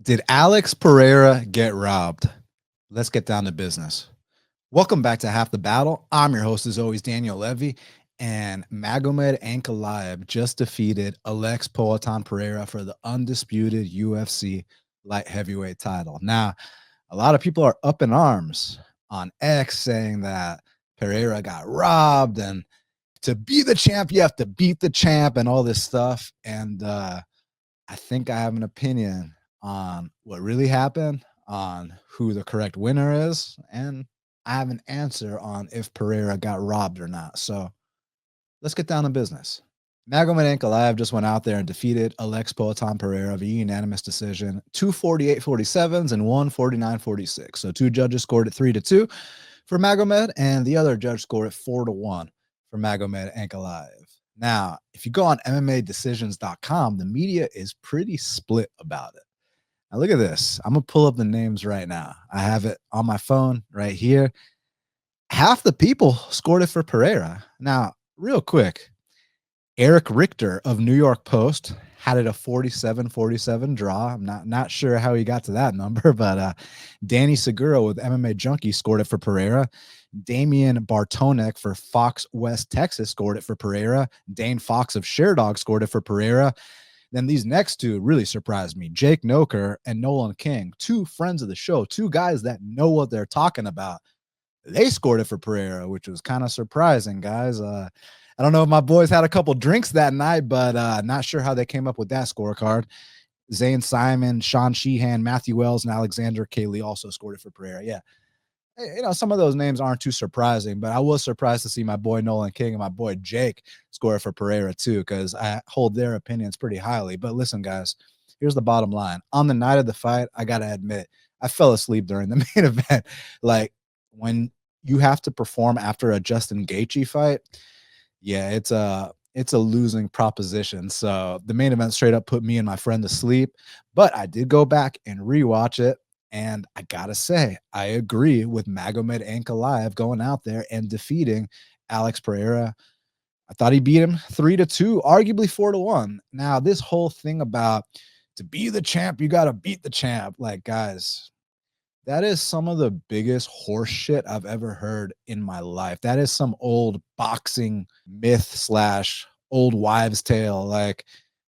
Did Alex Pereira get robbed? Let's get down to business. Welcome back to Half the Battle. I'm your host, as always, Daniel Levy, and Magomed Ankalaev just defeated Alex Pereira for the undisputed UFC light heavyweight title. Now, a lot of people are up in arms on X saying that Pereira got robbed, and to be the champ, you have to beat the champ, and all this stuff. And I think I have an opinion on what really happened, on who the correct winner is, and I have an answer on if Pereira got robbed or not. So let's get down to business. Magomed Ankalaev just went out there and defeated Alex Pereira via unanimous decision, 248-47s and 149-46. So two judges scored it 3-2 for Magomed, and the other judge scored it 4-1 for Magomed Ankalaev. Now, if you go on MMAdecisions.com, the media is pretty split about it. Now, look at this. I'm going to pull up the names right now. I have it on my phone right here. Half the people scored it for Pereira. Now, real quick, Eric Richter of New York Post had it a 47-47 draw. I'm not sure how he got to that number, but Danny Segura with MMA Junkie scored it for Pereira. Damian Bartonek for Fox West Texas scored it for Pereira. Dane Fox of Sherdog scored it for Pereira. Then these next two really surprised me. Jake Noker and Nolan King, two friends of the show, two guys that know what they're talking about. They scored it for Pereira, which was kind of surprising, guys. I don't know if my boys had a couple drinks that night, but not sure how they came up with that scorecard. Zane Simon, Sean Sheehan, Matthew Wells, and Alexander Kaylee also scored it for Pereira. Yeah. You know, some of those names aren't too surprising, but I was surprised to see my boy Nolan King and my boy Jake score for Pereira too, because I hold their opinions pretty highly. But listen, guys, here's the bottom line. On the night of the fight, I got to admit, I fell asleep during the main event. Like, when you have to perform after a Justin Gaethje fight, yeah, it's a losing proposition. So the main event straight up put me and my friend to sleep, but I did go back and rewatch it. And I gotta say, I agree with Magomed Ankalaev going out there and defeating Alex Pereira. I thought he beat him 3-2, arguably 4-1. Now, this whole thing about to be the champ, you gotta beat the champ. Like, guys, that is some of the biggest horse shit I've ever heard in my life. That is some old boxing myth slash old wives' tale. Like,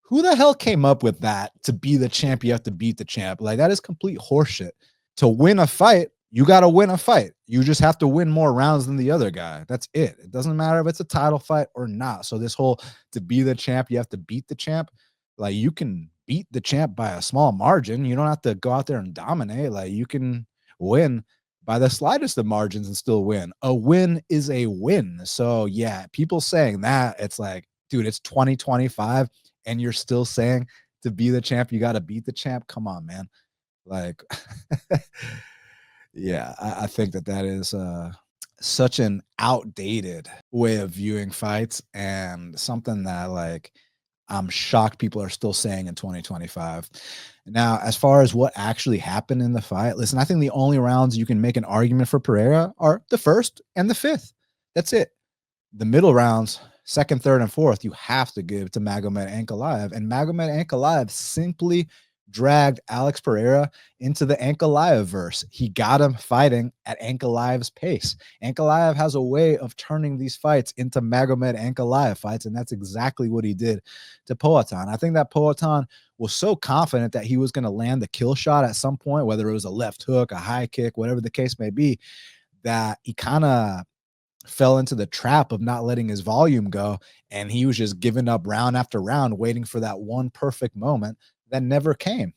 who the hell came up with that? To be the champ, you have to beat the champ. Like, that is complete horseshit. To win a fight, you got to win a fight. You just have to win more rounds than the other guy. That's it. It doesn't matter if it's a title fight or not. So this whole to be the champ, you have to beat the champ. Like, you can beat the champ by a small margin. You don't have to go out there and dominate. Like, you can win by the slightest of margins and still win. A win is a win. So yeah, people saying that, it's like, dude, it's 2025 and you're still saying to be the champ, you got to beat the champ. Come on, man. Like, yeah, I think that is such an outdated way of viewing fights, and something that, like, I'm shocked people are still saying in 2025. Now, as far as what actually happened in the fight, listen, I think the only rounds you can make an argument for Pereira are the first and the fifth. That's it. The middle rounds, second, third, and fourth, you have to give to Magomed Ankalaev. And Magomed Ankalaev simply dragged Alex Pereira into the Ankalaev verse. He got him fighting at Ankalaev's pace. Ankalaev has a way of turning these fights into Magomed Ankalaev fights, and that's exactly what he did to Poatan. I think that Poatan was so confident that he was going to land the kill shot at some point, whether it was a left hook, a high kick, whatever the case may be, that he kind of fell into the trap of not letting his volume go, and he was just giving up round after round, waiting for that one perfect moment that never came.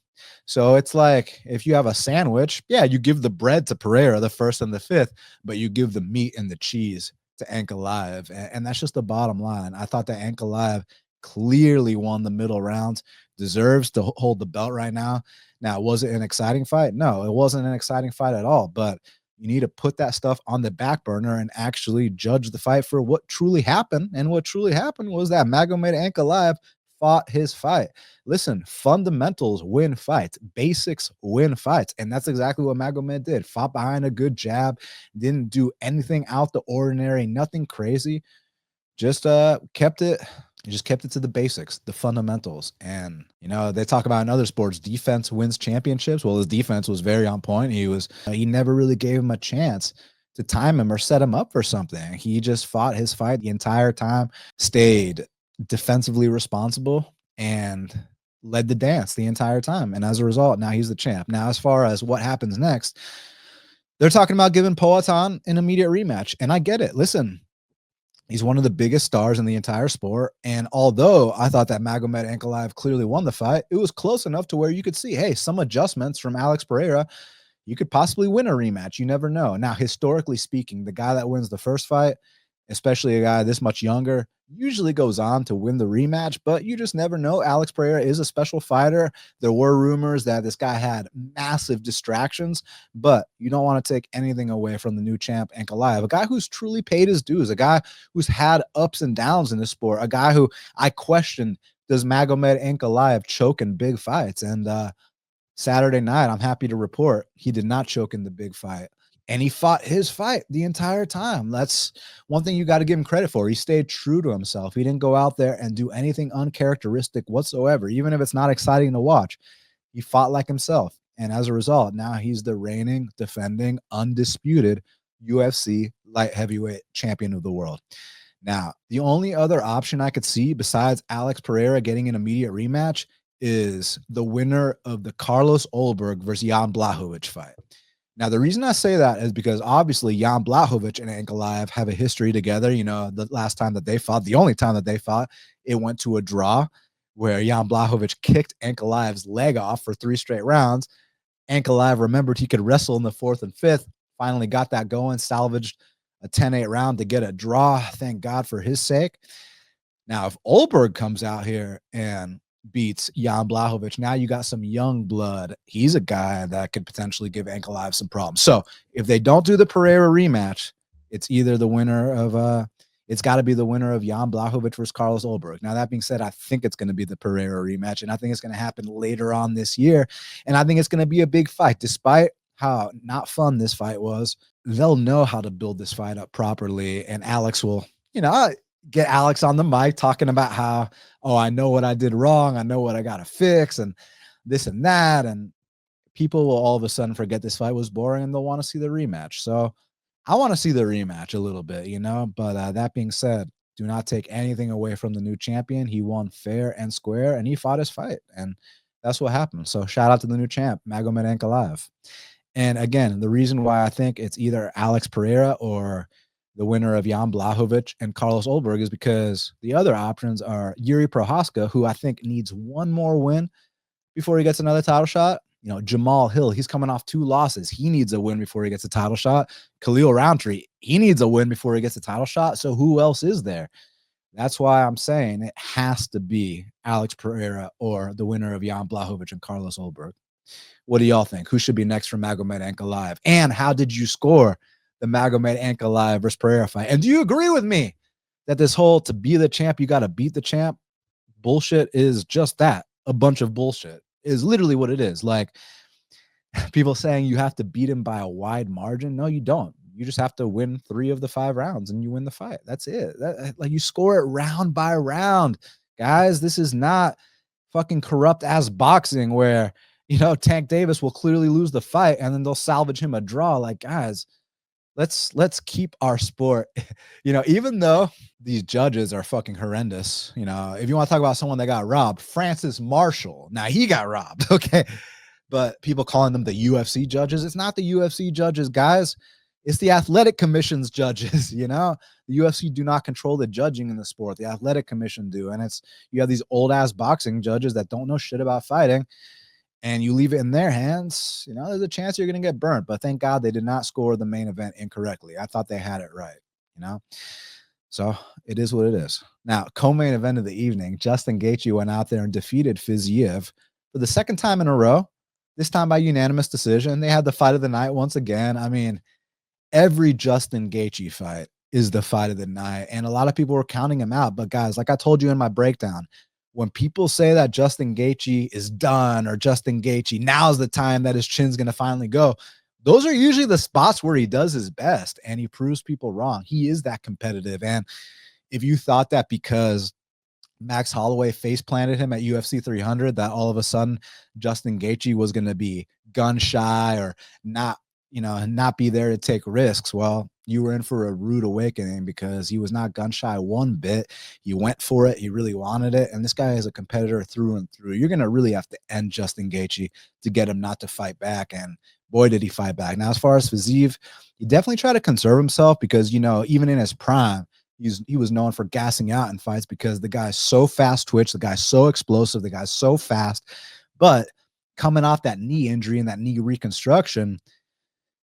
So it's like, if you have a sandwich, yeah, you give the bread to Pereira, the first and the fifth, but you give the meat and the cheese to Ankalaev, and that's just the bottom line. I thought that Ankalaev clearly won the middle rounds, deserves to hold the belt right now. Now, was it an exciting fight? No, it wasn't an exciting fight at all, but you need to put that stuff on the back burner and actually judge the fight for what truly happened. And what truly happened was that Magomed Ankalaev fought his fight. Listen, fundamentals win fights. Basics win fights. And that's exactly what Magomed did. Fought behind a good jab. Didn't do anything out the ordinary. Nothing crazy. Just kept it He just kept it to the basics, the fundamentals. And, they talk about in other sports, defense wins championships. Well, his defense was very on point. He never really gave him a chance to time him or set him up for something. He just fought his fight the entire time, stayed defensively responsible, and led the dance the entire time. And as a result, now he's the champ. Now, as far as what happens next, they're talking about giving Poatan an immediate rematch. And I get it. Listen, he's one of the biggest stars in the entire sport. And although I thought that Magomed Ankalaev clearly won the fight, it was close enough to where you could see, hey, some adjustments from Alex Pereira, you could possibly win a rematch. You never know. Now, historically speaking, the guy that wins the first fight, especially a guy this much younger, usually goes on to win the rematch, but you just never know. Alex Pereira is a special fighter. There were rumors that this guy had massive distractions, but you don't want to take anything away from the new champ, Ankalaev, a guy who's truly paid his dues, a guy who's had ups and downs in the sport, a guy who I questioned, does Magomed Ankalaev choke in big fights? And Saturday night, I'm happy to report he did not choke in the big fight. And he fought his fight the entire time. That's one thing you got to give him credit for. He stayed true to himself. He didn't go out there and do anything uncharacteristic whatsoever, even if it's not exciting to watch. He fought like himself. And as a result, now he's the reigning, defending, undisputed UFC light heavyweight champion of the world. Now, the only other option I could see besides Alex Pereira getting an immediate rematch is the winner of the Carlos Ulberg versus Jan Blachowicz fight. Now, the reason I say that is because obviously Jan Blachowicz and Ankalaev have a history together. The last time that they fought, the only time that they fought, it went to a draw where Jan Blachowicz kicked Ankalaev's leg off for 3 straight rounds. Ankalaev remembered he could wrestle in the 4th and 5th, finally got that going, salvaged a 10-8 round to get a draw. Thank God for his sake. Now, if Ulberg comes out here and beats Jan Blachowicz, now you got some young blood. He's a guy that could potentially give Ankalaev some problems. So if they don't do the Pereira rematch, it's either the winner of it's got to be the winner of Jan Blachowicz versus Carlos Ulberg. Now, that being said, I think it's going to be the Pereira rematch, and I think it's going to happen later on this year. And I think it's going to be a big fight. Despite how not fun this fight was, they'll know how to build this fight up properly. And Alex will, get Alex on the mic talking about how, oh, I know what I did wrong. I know what I got to fix and this and that. And people will all of a sudden forget this fight was boring and they'll want to see the rematch. So I want to see the rematch a little bit, but that being said, do not take anything away from the new champion. He won fair and square and he fought his fight, and that's what happened. So shout out to the new champ, Magomed Ankalaev. And again, the reason why I think it's either Alex Pereira or the winner of Jan Blachowicz and Carlos Ulberg is because the other options are Yuri Prohaska, who I think needs one more win before he gets another title shot. Jamal Hill, he's coming off 2 losses. He needs a win before he gets a title shot. Khalil Roundtree, he needs a win before he gets a title shot. So who else is there? That's why I'm saying it has to be Alex Pereira or the winner of Jan Blachowicz and Carlos Ulberg. What do y'all think? Who should be next for Magomed Ankalaev? And how did you score the Magomed Ankalaev versus Pereira fight? And do you agree with me that this whole to be the champ, you got to beat the champ bullshit is just that? A bunch of bullshit is literally what it is. Like people saying you have to beat him by a wide margin. No, you don't. You just have to win 3 of the 5 rounds and you win the fight. That's it. Like you score it round by round. Guys, this is not fucking corrupt ass boxing where, Tank Davis will clearly lose the fight and then they'll salvage him a draw. Like, guys, let's keep our sport, even though these judges are fucking horrendous. If you want to talk about someone that got robbed, Francis Marshall, now he got robbed. Okay. But people calling them the UFC judges, it's not the UFC judges, guys. It's the athletic commission's judges. The UFC do not control the judging in the sport. The athletic commission do. And you have these old ass boxing judges that don't know shit about fighting, and you leave it in their hands, there's a chance you're going to get burnt. But thank God they did not score the main event incorrectly. I thought they had it right, So it is what it is. Now, co-main event of the evening, Justin Gaethje went out there and defeated Fiziev for the 2nd time in a row, this time by unanimous decision. They had the fight of the night once again. I mean, every Justin Gaethje fight is the fight of the night, and a lot of people were counting him out. But guys, like I told you in my breakdown, when people say that Justin Gaethje is done or Justin Gaethje, now's the time that his chin's going to finally go, those are usually the spots where he does his best and he proves people wrong. He is that competitive. And if you thought that because Max Holloway face planted him at UFC 300, that all of a sudden Justin Gaethje was going to be gun shy or not, not be there to take risks. Well, you were in for a rude awakening because he was not gun shy one bit. He went for it. He really wanted it. And this guy is a competitor through and through. You're going to really have to end Justin Gaethje to get him not to fight back. And boy, did he fight back. Now, as far as Fiziev, he definitely tried to conserve himself because, even in his prime, he was known for gassing out in fights because the guy's so fast twitch, the guy's so explosive, the guy's so fast. But coming off that knee injury and that knee reconstruction,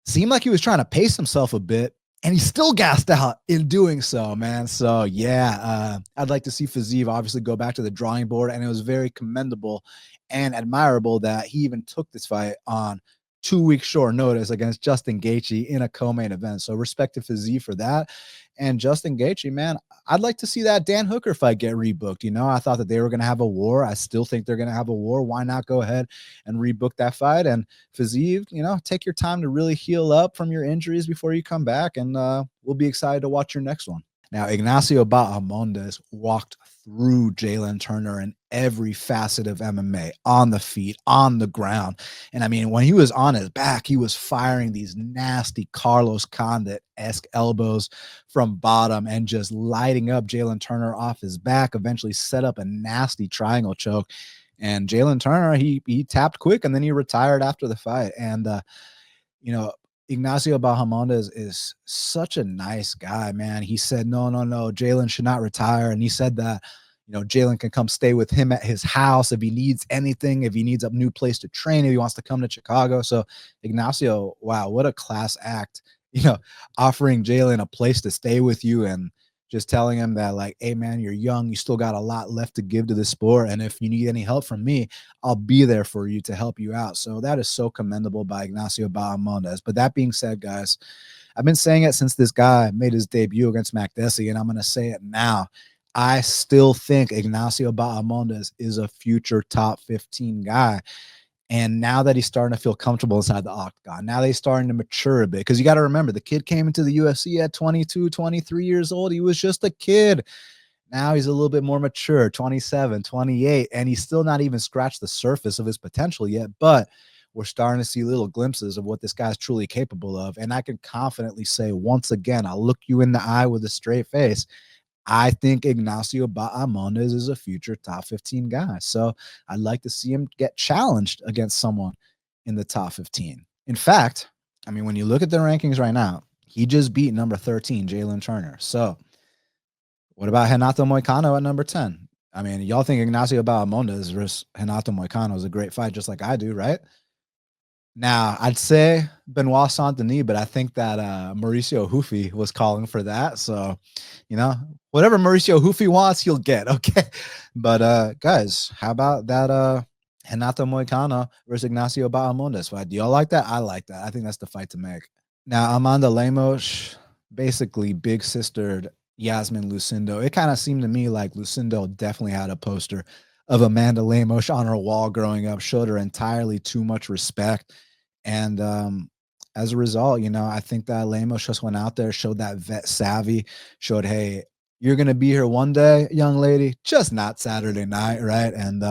seemed like he was trying to pace himself a bit, and he still gassed out in doing so, man. So yeah, I'd like to see Fiziev obviously go back to the drawing board, and it was very commendable and admirable that he even took this fight on 2 weeks short notice against Justin Gaethje in a co-main event. So respect to Fiziev for that. And Justin Gaethje, man, I'd like to see that Dan Hooker fight get rebooked. I thought that they were going to have a war. I still think they're going to have a war. Why not go ahead and rebook that fight? And Fiziev, take your time to really heal up from your injuries before you come back, and we'll be excited to watch your next one. Now, Ignacio Bahamondes walked through Jalen Turner in every facet of MMA, on the feet, on the ground. And I mean, when he was on his back, he was firing these nasty Carlos Condit-esque elbows from bottom and just lighting up Jalen Turner off his back, eventually set up a nasty triangle choke. And Jalen Turner, he tapped quick, and then he retired after the fight. And, Ignacio Bahamondes is such a nice guy, man. He said, no, Jalen should not retire. And he said that, Jalen can come stay with him at his house if he needs anything, if he needs a new place to train, if he wants to come to Chicago. So Ignacio, wow, what a class act, offering Jalen a place to stay with you and just telling him that, like, hey, man, you're young. You still got a lot left to give to the sport. And if you need any help from me, I'll be there for you to help you out. So that is so commendable by Ignacio Bahamondes. But that being said, guys, I've been saying it since this guy made his debut against Makdessi, and I'm going to say it now. I still think Ignacio Bahamondes is a future top 15 guy. And now that he's starting to feel comfortable inside the octagon, now that he's starting to mature a bit, because you got to remember, the kid came into the UFC at 22, 23 years old. He was just a kid. Now he's a little bit more mature, 27, 28, and he's still not even scratched the surface of his potential yet. But we're starting to see little glimpses of what this guy's truly capable of. And I can confidently say, once again, I'll look you in the eye with a straight face, I think Ignacio Bahamondes is a future top 15 guy. So I'd like to see him get challenged against someone in the top 15. In fact, I mean, when you look at the rankings right now, he just beat number 13, Jalen Turner. So what about Renato Moicano at number 10? I mean, y'all think Ignacio Bahamondes versus Renato Moicano is a great fight, just like I do, right? Now, I'd say Benoit Saint-Denis, but I think that Mauricio Ruffy was calling for that. So, whatever Mauricio Ruffy wants, he'll get. Okay. But guys, how about that Renato Moicano versus Ignacio Bahamondes fight? Do y'all like that? I like that. I think that's the fight to make. Now, Amanda Lemos basically big sistered Yasmin Lucindo. It kind of seemed to me like Lucindo definitely had a poster of Amanda Lemos on her wall growing up, showed her entirely too much respect. And as a result, I think that Lemos just went out there, showed that vet savvy, showed, hey, you're going to be here one day, young lady, just not Saturday night, right? And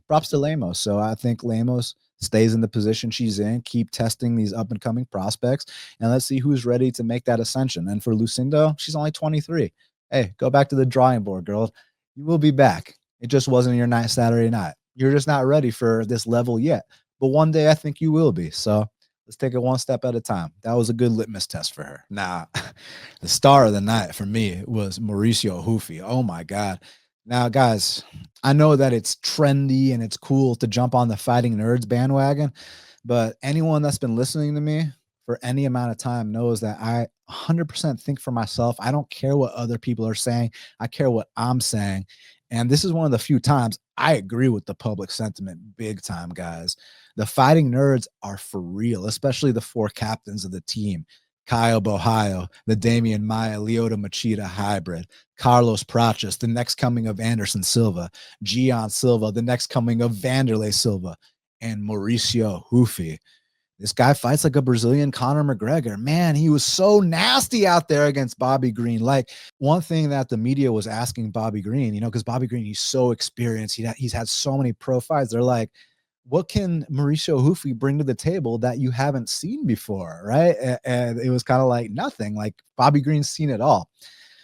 props to Lemos. So I think Lemos stays in the position she's in, keep testing these up-and-coming prospects, and let's see who's ready to make that ascension. And for Lucindo, she's only 23. Hey, go back to the drawing board, girl. You will be back. It just wasn't your night Saturday night. You're just not ready for this level yet. But one day I think you will be. So let's take it one step at a time. That was a good litmus test for her. Now, the star of the night for me was Mauricio Ruffy. Oh, my God. Now, guys, I know that it's trendy and it's cool to jump on the Fighting Nerds bandwagon, but anyone that's been listening to me for any amount of time knows that I 100% think for myself. I don't care what other people are saying. I care what I'm saying. And this is one of the few times I agree with the public sentiment big time, guys. The Fighting Nerds are for real, especially the 4 captains of the team. Caio Borralho, the Damian Maia, Lyoto Machida hybrid, Carlos Prates, the next coming of Anderson Silva, Gian Silva, the next coming of Vanderlei Silva, and Mauricio Ruffy. This guy fights like a Brazilian Conor McGregor. Man, he was so nasty out there against Bobby Green. Like, one thing that the media was asking Bobby Green, because Bobby Green, he's so experienced. He's had so many pro fights. They're like, what can Mauricio Ruffy bring to the table that you haven't seen before, right? And it was kind of like nothing. Like, Bobby Green's seen it all.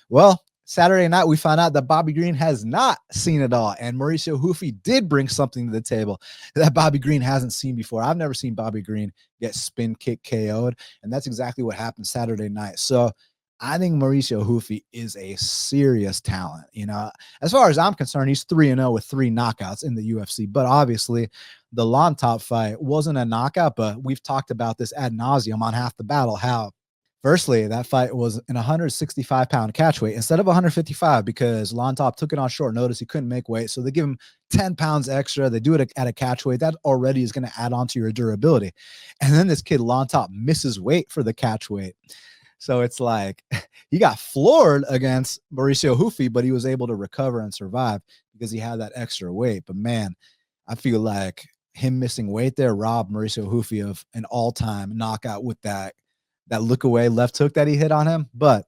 Well, Saturday night, we found out that Bobby Green has not seen it all. And Mauricio Ruffy did bring something to the table that Bobby Green hasn't seen before. I've never seen Bobby Green get spin kick KO'd. And that's exactly what happened Saturday night. So I think Mauricio Ruffy is a serious talent. As far as I'm concerned, he's 3-0 with 3 knockouts in the UFC. But obviously, the Lon Top fight wasn't a knockout, but we've talked about this ad nauseum on Half the Battle, how firstly, that fight was an 165-pound catch weight instead of 155 because Lon Top took it on short notice. He couldn't make weight. So they give him 10 pounds extra. They do it at a catch weight. That already is going to add on to your durability. And then this kid, Lon Top, misses weight for the catch weight. So it's like he got floored against Mauricio Ruffy, but he was able to recover and survive because he had that extra weight. But man, I feel like him missing weight there robbed Mauricio Ruffy of an all-time knockout with that look away left hook that he hit on him. But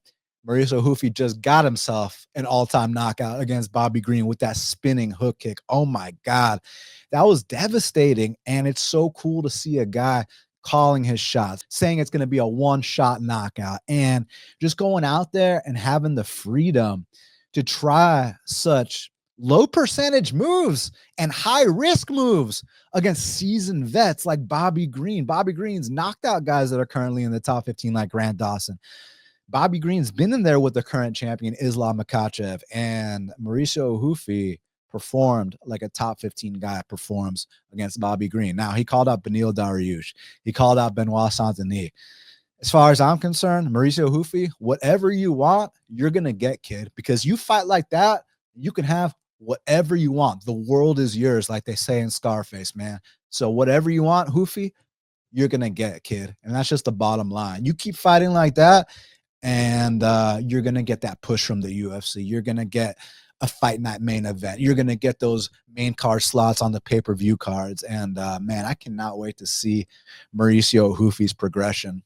Mauricio Ruffy just got himself an all-time knockout against Bobby Green with that spinning hook kick. Oh my God. That was devastating. And it's so cool to see a guy calling his shots, saying it's going to be a one-shot knockout, and just going out there and having the freedom to try such low percentage moves and high risk moves against seasoned vets like Bobby Green. Bobby Green's knocked out guys that are currently in the top 15 like Grant Dawson. Bobby Green's been in there with the current champion Islam Makhachev, and Mauricio Ruffy performed like a top 15 guy performs against Bobby Green. Now, he called out Beneil Dariush. He called out Benoit Saint-Denis. As far as I'm concerned, Mauricio Ruffy, whatever you want, you're going to get, kid, because you fight like that, you can have whatever you want. The world is yours, like they say in Scarface, man. So whatever you want, Ruffy, you're going to get, kid. And that's just the bottom line. You keep fighting like that, and you're going to get that push from the UFC. You're going to get a fight night main event. You're going to get those main card slots on the pay-per-view cards. And man, I cannot wait to see Mauricio Ruffy's progression,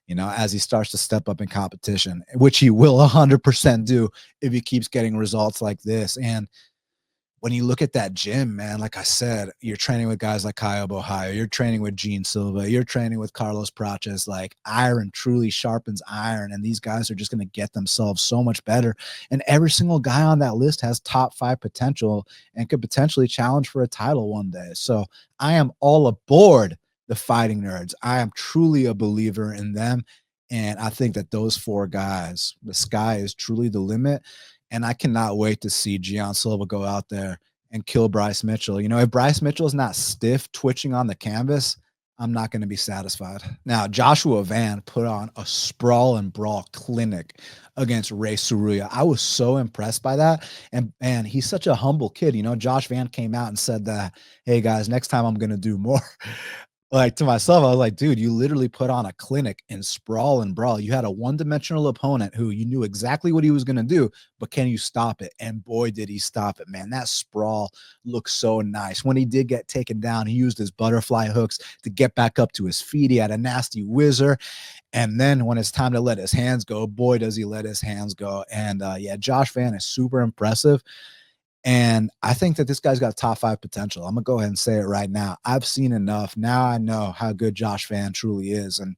as he starts to step up in competition, which he will 100% do if he keeps getting results like this. And when you look at that gym, man, like I said, you're training with guys like Caio Borralho, you're training with Gene Silva, you're training with Carlos Prates. Like, iron truly sharpens iron, and these guys are just going to get themselves so much better. And every single guy on that list has top 5 potential and could potentially challenge for a title one day. So I am all aboard the Fighting Nerds. I am truly a believer in them. And I think that those 4 guys, the sky is truly the limit. And I cannot wait to see Gian Silva go out there and kill Bryce Mitchell. If Bryce Mitchell is not stiff twitching on the canvas, I'm not going to be satisfied. Now, Joshua Van put on a sprawl and brawl clinic against Ray Suruya. I was so impressed by that. And he's such a humble kid. Josh Van came out and said that, hey, guys, next time I'm going to do more. Like, to myself, I was like, dude, you literally put on a clinic in sprawl and brawl. You had a one-dimensional opponent who you knew exactly what he was going to do, but can you stop it? And boy, did he stop it, man. That sprawl looks so nice. When he did get taken down, he used his butterfly hooks to get back up to his feet. He had a nasty whizzer. And then when it's time to let his hands go, boy, does he let his hands go. And yeah, Josh Van is super impressive. And I think that this guy's got top 5 potential. I'm going to go ahead and say it right now. I've seen enough. Now I know how good Josh Van truly is. And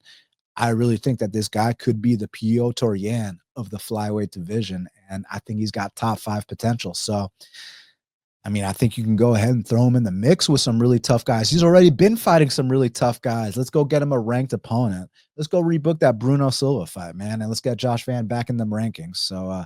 I really think that this guy could be the Piotr Yan of the flyweight division. And I think he's got top 5 potential. So, I mean, I think you can go ahead and throw him in the mix with some really tough guys. He's already been fighting some really tough guys. Let's go get him a ranked opponent. Let's go rebook that Bruno Silva fight, man. And let's get Josh Van back in them rankings. So,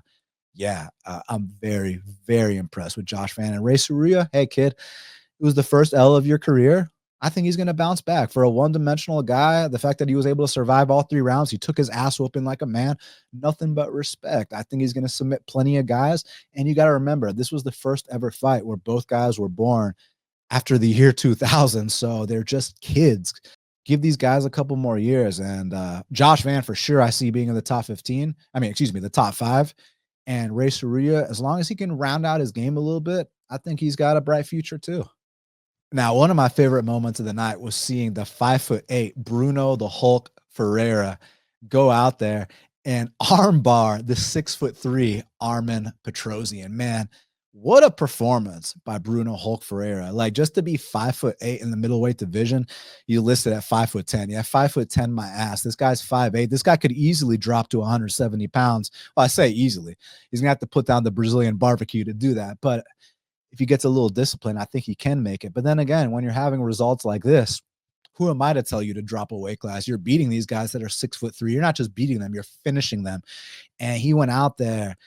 yeah, I'm very, very impressed with Josh Van. And Ray Suruya, hey, kid, it was the first L of your career. I think he's going to bounce back. For a one-dimensional guy, the fact that he was able to survive all 3 rounds, he took his ass whooping like a man, nothing but respect. I think he's going to submit plenty of guys. And you got to remember, this was the first ever fight where both guys were born after the year 2000. So they're just kids. Give these guys a couple more years. And Josh Van, for sure, I see being in the top 15. I mean, excuse me, the top 5. And Ray Suruya, as long as he can round out his game a little bit, I think he's got a bright future too. Now, one of my favorite moments of the night was seeing the 5'8" Bruno the Hulk Ferreira go out there and armbar the 6'3" Armin Petrosian. Man, what a performance by Bruno Hulk Ferreira. Like, just to be 5'8" in the middleweight division, you listed at 5'10". Yeah, 5'10", my ass. This guy's 5'8". This guy could easily drop to 170 pounds. Well, I say easily. He's gonna have to put down the Brazilian barbecue to do that. But if he gets a little discipline, I think he can make it. But then again, when you're having results like this, who am I to tell you to drop a weight class? You're beating these guys that are 6'3". You're not just beating them, you're finishing them. And he went out there.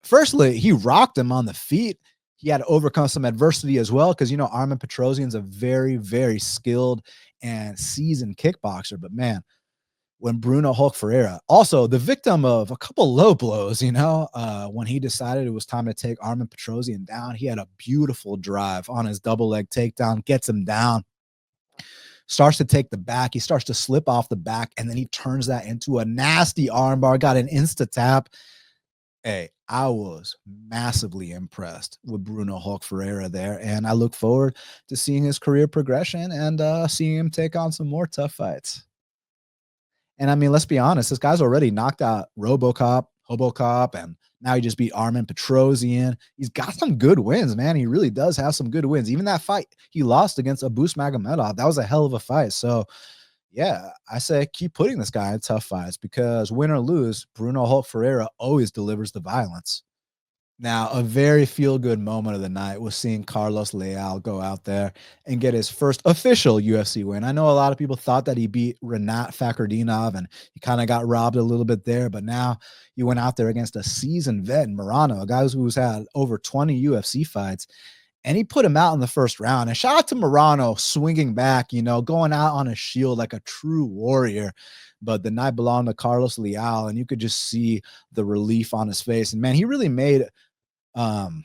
Firstly, he rocked him on the feet. He had to overcome some adversity as well, because, you know, Armin Petrosian's a very, very skilled and seasoned kickboxer. But man, when Bruno Hulk Ferreira, also the victim of a couple low blows, you know, when he decided it was time to take Armin Petrosian down, he had a beautiful drive on his double leg takedown, gets him down, starts to take the back. He starts to slip off the back, and then he turns that into a nasty armbar, got an insta tap. Hey, I was massively impressed with Bruno Hulk Ferreira there, and I look forward to seeing his career progression and seeing him take on some more tough fights. And I mean, let's be honest, this guy's already knocked out Hobocop, and now he just beat Armin Petrosian. He's got some good wins, man. He really does have some good wins. Even that fight he lost against Abus Magomedov, that was a hell of a fight. So, yeah, I say keep putting this guy in tough fights, because win or lose, Bruno Hulk Ferreira always delivers the violence. Now, a very feel-good moment of the night was seeing Carlos Leal go out there and get his first official UFC win. I know a lot of people thought that he beat Renat Fakhretdinov, and he kind of got robbed a little bit there, but now he went out there against a seasoned vet, Morano, a guy who's had over 20 UFC fights, and he put him out in the first round. And shout out to Morano swinging back, you know, going out on a shield like a true warrior. But the night belonged to Carlos Leal, and you could just see the relief on his face. And man, he really made um,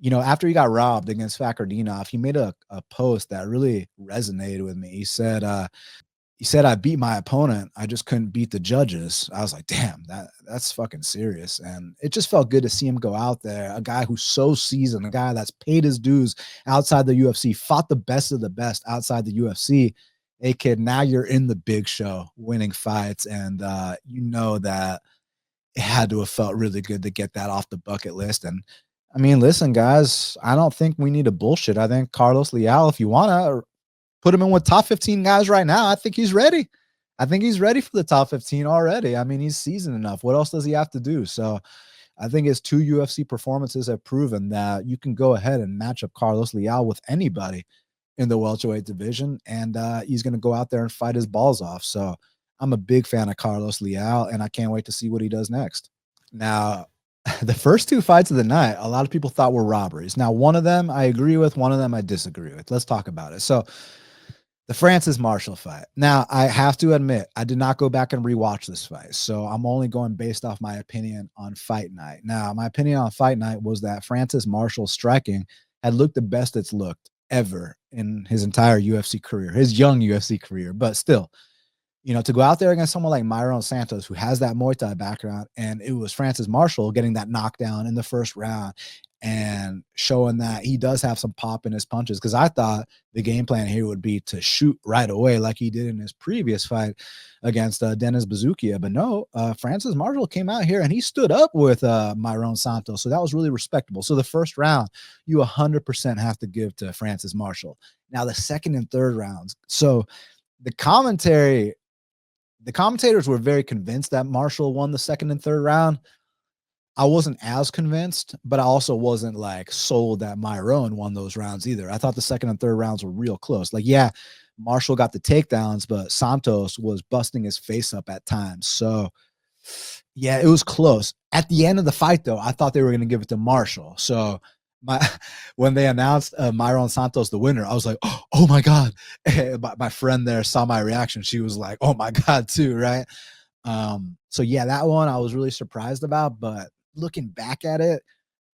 you know, after he got robbed against Fakhretdinov, he made a post that really resonated with me. He said, I beat my opponent. I just couldn't beat the judges. I was like, damn, that's fucking serious. And it just felt good to see him go out there. A guy who's so seasoned, a guy that's paid his dues outside the UFC, fought the best of the best outside the UFC. Hey kid, now you're in the big show, winning fights. And you know that it had to have felt really good to get that off the bucket list. And I mean, listen, guys, I don't think we need to bullshit. I think Carlos Leal, if you want to put him in with top 15 guys right now, I think he's ready. I think he's ready for the top 15 already. I mean, he's seasoned enough. What else does he have to do? So I think his two UFC performances have proven that you can go ahead and match up Carlos Leal with anybody in the welterweight division, and he's going to go out there and fight his balls off. So I'm a big fan of Carlos Leal, and I can't wait to see what he does next. Now, the first two fights of the night, a lot of people thought were robberies. Now, one of them I agree with, one of them I disagree with. Let's talk about it. So, the Francis Marshall fight. Now, I have to admit, I did not go back and rewatch this fight. So, I'm only going based off my opinion on fight night. Now, my opinion on fight night was that Francis Marshall's striking had looked the best it's looked ever in his entire UFC career, his young UFC career. But still, you know, to go out there against someone like Myron Santos, who has that Muay Thai background, and it was Francis Marshall getting that knockdown in the first round and showing that he does have some pop in his punches. Because I thought the game plan here would be to shoot right away like he did in his previous fight against Dennis Bazukia. But no, Francis Marshall came out here and he stood up with Myron Santos. So that was really respectable. So the first round, you 100% have to give to Francis Marshall. Now, the second and third rounds. So the commentators were very convinced that Marshall won the second and third round. I wasn't as convinced, but I also wasn't like sold that Myron won those rounds either. I thought the second and third rounds were real close. Like, yeah, Marshall got the takedowns, but Santos was busting his face up at times. So, yeah, it was close. At the end of the fight, though, I thought they were going to give it to Marshall. So, my when they announced Myron Santos the winner, I was like, oh my God. My friend there saw my reaction. She was like, oh my God, too, right? So yeah, that one I was really surprised about, but looking back at it,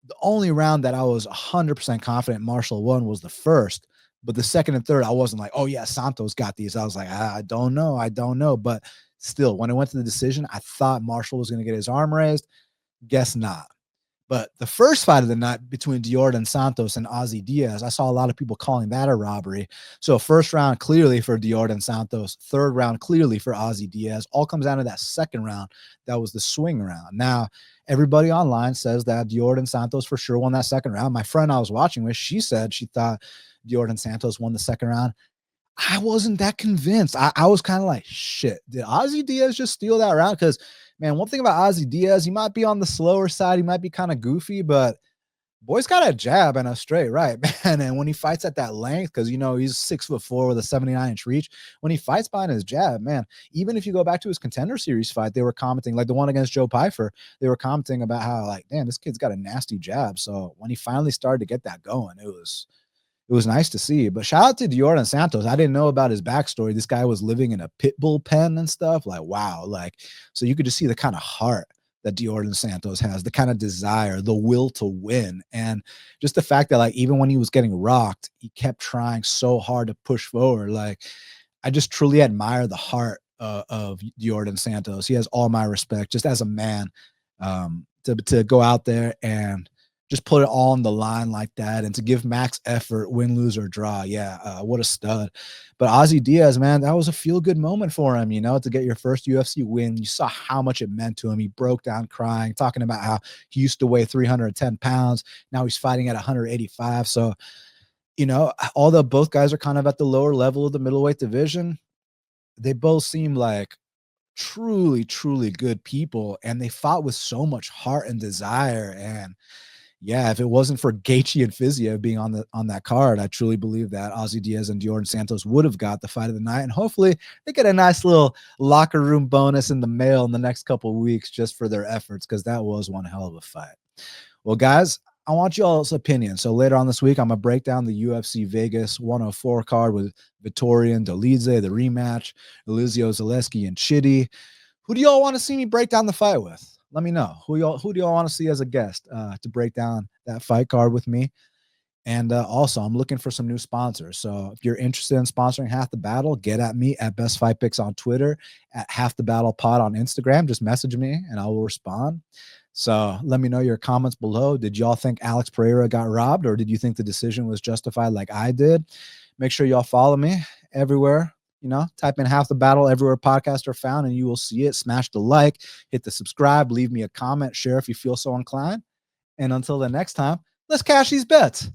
the only round that I was 100% confident Marshall won was the first, but the second and third, I wasn't like, oh yeah, Santos got these. I was like, I don't know. But still, when it went to the decision, I thought Marshall was going to get his arm raised. Guess not. But the first fight of the night between Deordan Santos and Ozzy Diaz, I saw a lot of people calling that a robbery. So first round clearly for Deordan Santos, third round clearly for Ozzy Diaz. All comes down to that second round. That was the swing round. Now, everybody online says that Deordan Santos for sure won that second round. My friend I was watching with, she said she thought Deordan Santos won the second round. I wasn't that convinced. I was kind of like, shit, did Ozzy Diaz just steal that round? Because, man, one thing about Ozzy Diaz, he might be on the slower side. He might be kind of goofy, but boy's got a jab and a straight right, man. And when he fights at that length, because, you know, he's 6'4" with a 79-inch reach, when he fights behind his jab, man, even if you go back to his Contender Series fight, they were commenting, like the one against Joe Pyfer, they were commenting about how, like, damn, this kid's got a nasty jab. So when he finally started to get that going, it was nice to see. But shout out to Deordan Santos. I didn't know about his backstory. This guy was living in a pit bull pen and stuff. Like, wow. Like, so you could just see the kind of heart that Deordan Santos has, the kind of desire, the will to win. And just the fact that, like, even when he was getting rocked, he kept trying so hard to push forward. Like, I just truly admire the heart of Deordan Santos. He has all my respect just as a man, to go out there and just put it all on the line like that, and to give max effort, win, lose, or draw. Yeah, what a stud. But Ozzy Diaz, man, that was a feel-good moment for him, you know, to get your first UFC win. You saw how much it meant to him. He broke down crying, talking about how he used to weigh 310 pounds. Now he's fighting at 185. So, you know, although both guys are kind of at the lower level of the middleweight division, they both seem like truly, truly good people, and they fought with so much heart and desire. And yeah, if it wasn't for Gaethje and Fiziev being on that card, I truly believe that Ozzy Diaz and Deordan Santos would have got the fight of the night, and hopefully they get a nice little locker room bonus in the mail in the next couple of weeks just for their efforts, because that was one hell of a fight. Well, guys, I want y'all's opinion. So later on this week, I'm gonna break down the UFC Vegas 104 card with Vitorian Dolidze, the rematch, Elizio Zaleski and Chitty. Who do y'all want to see me break down the fight with? Let me know. Who do y'all want to see as a guest to break down that fight card with me? And also, I'm looking for some new sponsors. So if you're interested in sponsoring Half the Battle, get at me at Best Fight Picks on Twitter, at Half the Battle Pod on Instagram. Just message me and I will respond. So let me know your comments below. Did y'all think Alex Pereira got robbed, or did you think the decision was justified like I did? Make sure y'all follow me everywhere. You know, type in Half the Battle everywhere podcasts are found and you will see it. Smash the like, hit the subscribe, leave me a comment, share if you feel so inclined. And until the next time, let's cash these bets.